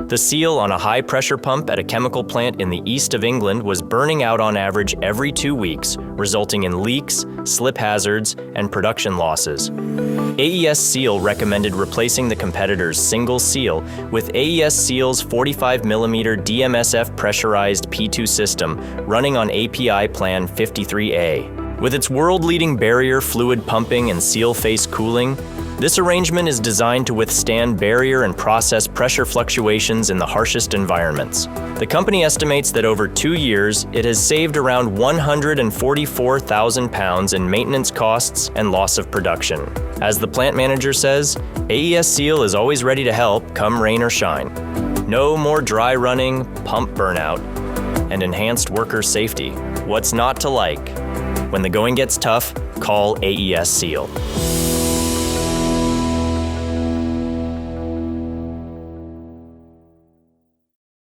The seal on a high-pressure pump at a chemical plant in the east of England was burning out on average every 2 weeks, resulting in leaks, slip hazards, and production losses. AESSEAL recommended replacing the competitor's single seal with AESSEAL's 45mm DMSF pressurized P2 system running on API Plan 53A. With its world-leading barrier fluid pumping and seal face cooling, this arrangement is designed to withstand barrier and process pressure fluctuations in the harshest environments. The company estimates that over 2 years, it has saved around 144,000 pounds in maintenance costs and loss of production. As the plant manager says, AESSEAL is always ready to help, come rain or shine. No more dry running, pump burnout, and enhanced worker safety. What's not to like? When the going gets tough, call AESSEAL.